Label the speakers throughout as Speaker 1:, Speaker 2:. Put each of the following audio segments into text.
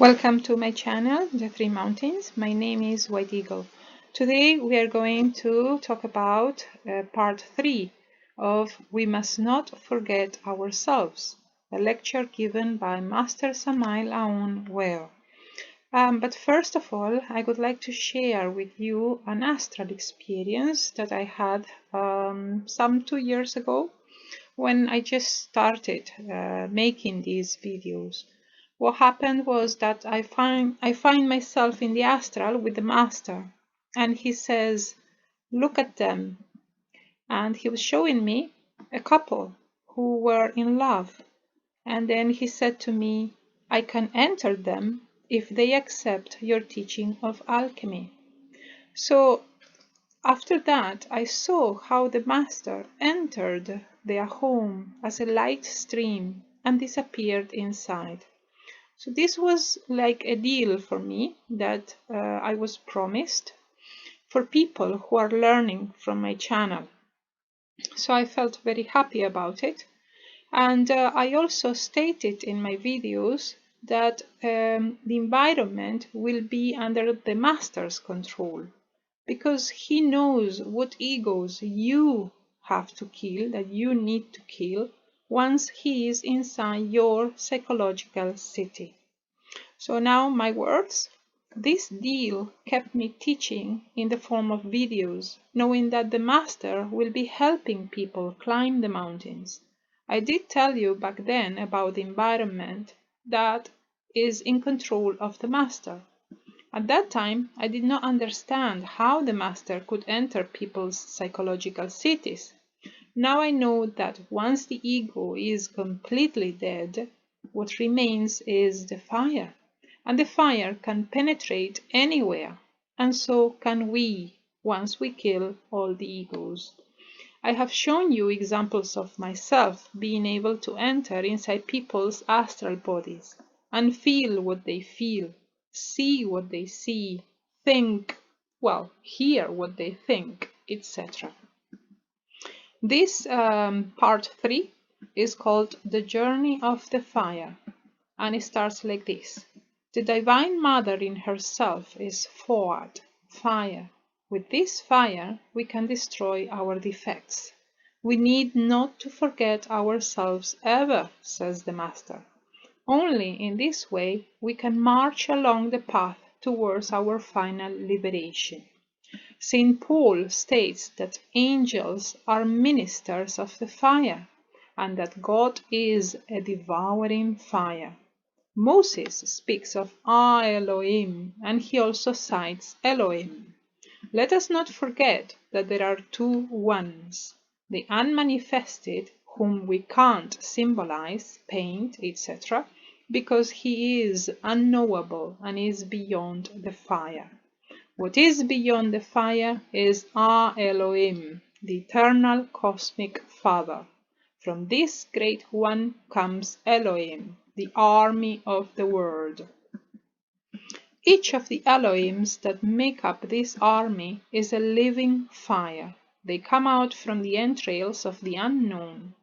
Speaker 1: Welcome to my channel, The Three Mountains. My name is White Eagle. Today we are going to talk about part 3 of We Must Not Forget Ourselves, a lecture given by Master Samael I.E.O.U.A. But first of all, I would like to share with you an astral experience that I had some 2 years ago when I just started making these videos. What happened was that I find myself in the astral with the master, and he says, "Look at them." And he was showing me a couple who were in love. And then he said to me, "I can enter them if they accept your teaching of alchemy." So after that, I saw how the master entered their home as a light stream and disappeared inside. So this was like a deal for me that I was promised for people who are learning from my channel. So I felt very happy about it. And I also stated in my videos that the environment will be under the master's control, because he knows what egos you have to kill, that you need to kill, once he is inside your psychological city. So now my words, this deal kept me teaching in the form of videos, knowing that the master will be helping people climb the mountains. I did tell you back then about the environment that is in control of the master. At that time, I did not understand how the master could enter people's psychological cities. Now I know that once the ego is completely dead, what remains is the fire. And the fire can penetrate anywhere, and so can we, once we kill all the egos. I have shown you examples of myself being able to enter inside people's astral bodies and feel what they feel, see what they see, think, hear what they think, etc. This part 3 is called The Journey of the Fire, and it starts like this. The Divine Mother in herself is forward, fire. With this fire, we can destroy our defects. We need not to forget ourselves ever, says the Master. Only in this way we can march along the path towards our final liberation. St. Paul states that angels are ministers of the fire, and that God is a devouring fire. Moses speaks of I.E.O.U.A, and he also cites Elohim. Let us not forget that there are two ones, the unmanifested, whom we can't symbolize, paint, etc., because he is unknowable and is beyond the fire. What is beyond the fire is I.E.O.U.A, the eternal cosmic Father. From this great one comes Elohim, the army of the world. Each of the Elohims that make up this army is a living fire. They come out from the entrails of the unknown.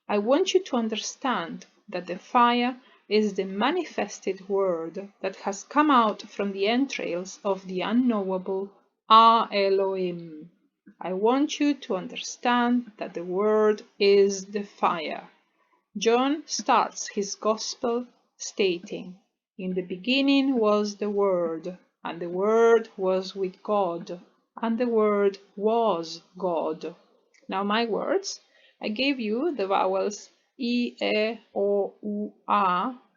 Speaker 1: I want you to understand that the fire is the manifested word that has come out from the entrails of the unknowable I.E.O.U.A. I want you to understand that the word is the fire. John starts his gospel stating, "In the beginning was the Word, and the Word was with God, and the Word was God." Now my words, I gave you the vowels I.E.O.U.A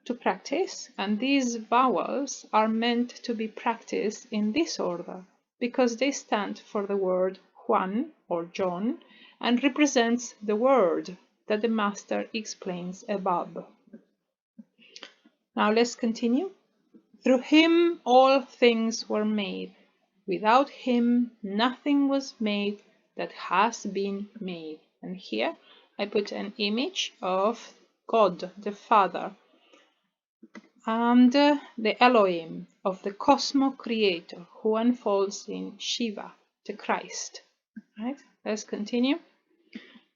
Speaker 1: to practice, and these vowels are meant to be practiced in this order because they stand for the word Juan or John and represents the word that the Master explains above. Now let's continue. Through him all things were made. Without him nothing was made that has been made. And here I put an image of God the Father and the Elohim of the Cosmo Creator who unfolds in Shiva, the Christ. Right? Let's continue.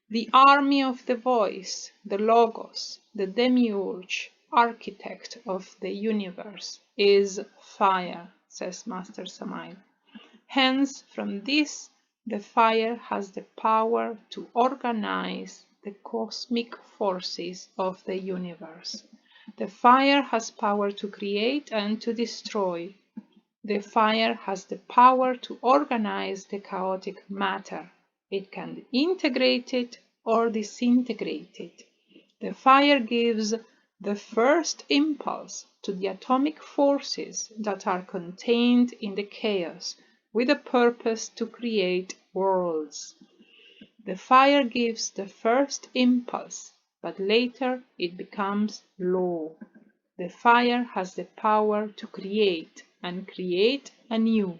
Speaker 1: The army of the voice, the Logos, the Demiurge, architect of the universe is fire, says Master Samael. Hence, from this, the fire has the power to organize the cosmic forces of the universe. The fire has power to create and to destroy. The fire has the power to organize the chaotic matter. It can integrate it or disintegrate it. The fire gives the first impulse to the atomic forces that are contained in the chaos, with a purpose to create worlds. The fire gives the first impulse, but later it becomes law. The fire has the power to create and create anew.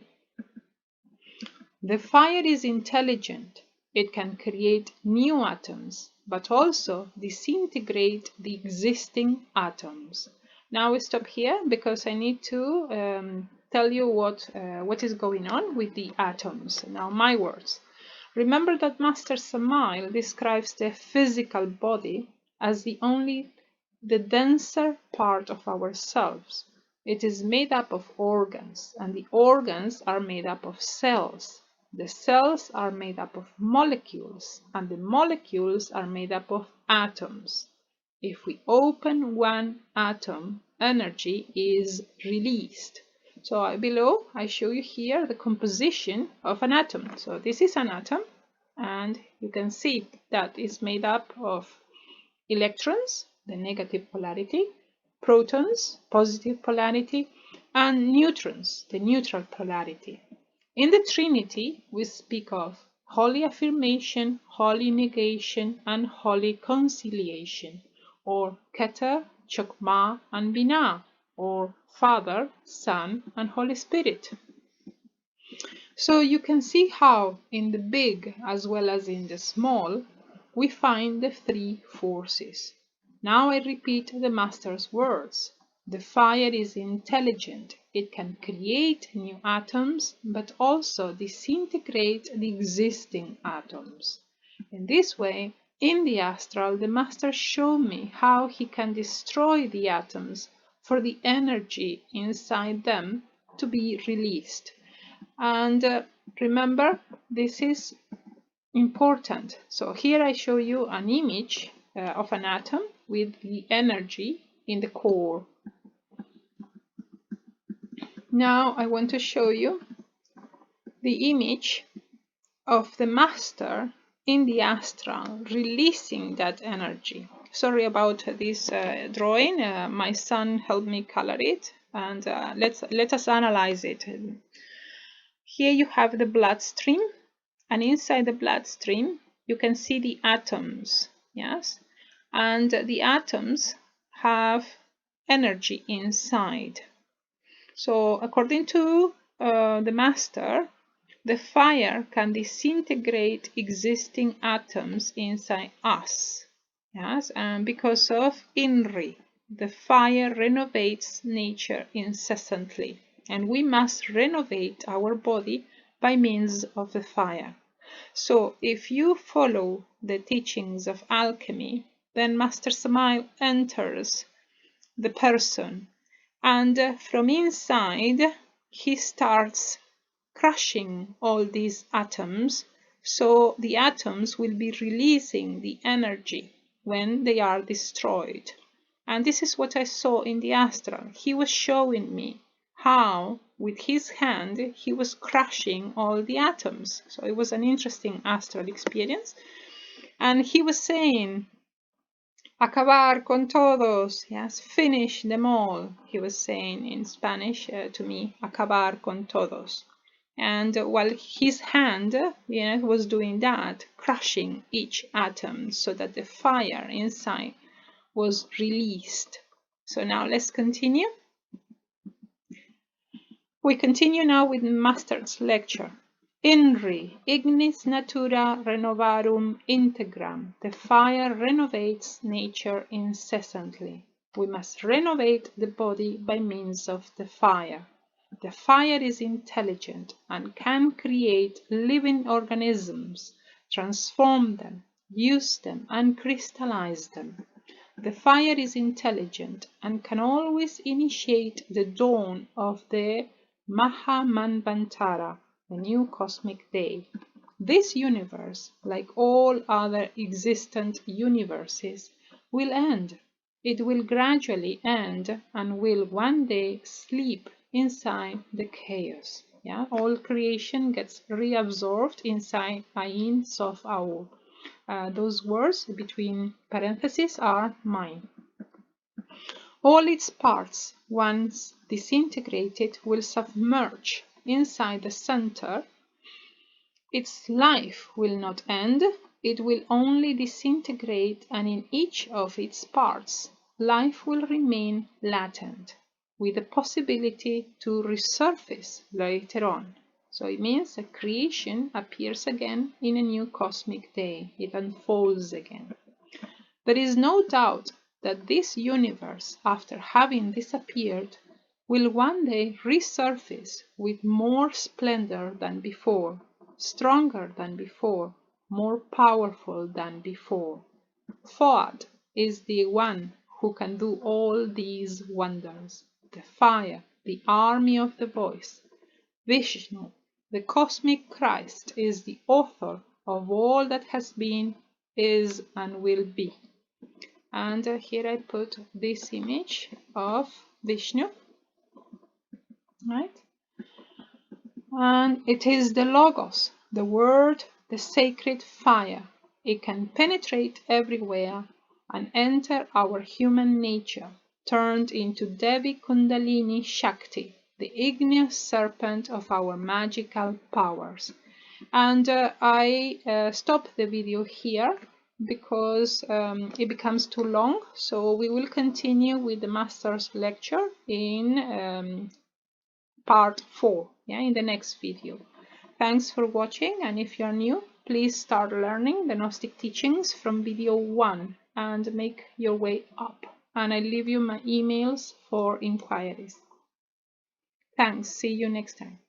Speaker 1: The fire is intelligent. It can create new atoms, but also disintegrate the existing atoms. Now we stop here because I need to tell you what is going on with the atoms. Now my words. Remember that Master Samael describes the physical body as the denser part of ourselves. It is made up of organs, and the organs are made up of cells. The cells are made up of molecules, and the molecules are made up of atoms. If we open one atom, energy is released. So below, I show you here the composition of an atom. So this is an atom, and you can see that it's made up of electrons, the negative polarity, protons, positive polarity, and neutrons, the neutral polarity. In the Trinity, we speak of holy affirmation, holy negation, and holy conciliation, or Keter, Chokmah, and Binah, or Father, Son, and Holy Spirit. So you can see how in the big as well as in the small, we find the three forces. Now I repeat the Master's words. The fire is intelligent. It can create new atoms, but also disintegrate the existing atoms. In this way, in the astral, the Master showed me how he can destroy the atoms for the energy inside them to be released. And remember, this is important. So here I show you an image of an atom with the energy in the core. Now I want to show you the image of the Master in the astral releasing that energy. Sorry about this drawing. My son helped me color it, and let us analyze it. Here you have the bloodstream, and inside the bloodstream you can see the atoms, yes, and the atoms have energy inside. So according to the Master, the fire can disintegrate existing atoms inside us, yes, and because of INRI, the fire renovates nature incessantly, and we must renovate our body by means of the fire. So if you follow the teachings of alchemy, then Master Samael enters the person, and from inside he starts crushing all these atoms, so the atoms will be releasing the energy when they are destroyed. And this is what I saw in the astral. He was showing me how with his hand he was crushing all the atoms. So it was an interesting astral experience. And he was saying, acabar con todos, yes, finish them all. He was saying in Spanish to me, acabar con todos. And while his hand was doing that, crushing each atom so that the fire inside was released. So now let's continue. We continue now with Master's lecture. INRI, Ignis Natura Renovarum Integram. The fire renovates nature incessantly. We must renovate the body by means of the fire. The fire is intelligent and can create living organisms, transform them, use them, and crystallize them. The fire is intelligent and can always initiate the dawn of the Mahamanvantara, the new cosmic day. This universe, like all other existent universes, will end. It will gradually end and will one day sleep inside the chaos. Yeah, all creation gets reabsorbed inside Ain Sof Aul. Those words between parentheses are mine. All its parts, once disintegrated, will submerge inside the center. Its life will not end, it will only disintegrate, and in each of its parts, life will remain latent, with the possibility to resurface later on. So it means that creation appears again in a new cosmic day. It unfolds again. There is no doubt that this universe, after having disappeared, will one day resurface with more splendor than before, stronger than before, more powerful than before. Fuad is the one who can do all these wonders. The fire, the army of the voice. Vishnu, the cosmic Christ, is the author of all that has been, is, and will be. And here I put this image of Vishnu, right? And it is the Logos, the word, the sacred fire. It can penetrate everywhere and enter our human nature, turned into Devi Kundalini Shakti, the igneous serpent of our magical powers. And I stop the video here because it becomes too long, so we will continue with the master's lecture in part 4, yeah, in the next video. Thanks for watching, and if you are new, please start learning the Gnostic teachings from video 1 and make your way up. And I leave you my emails for inquiries. Thanks, see you next time.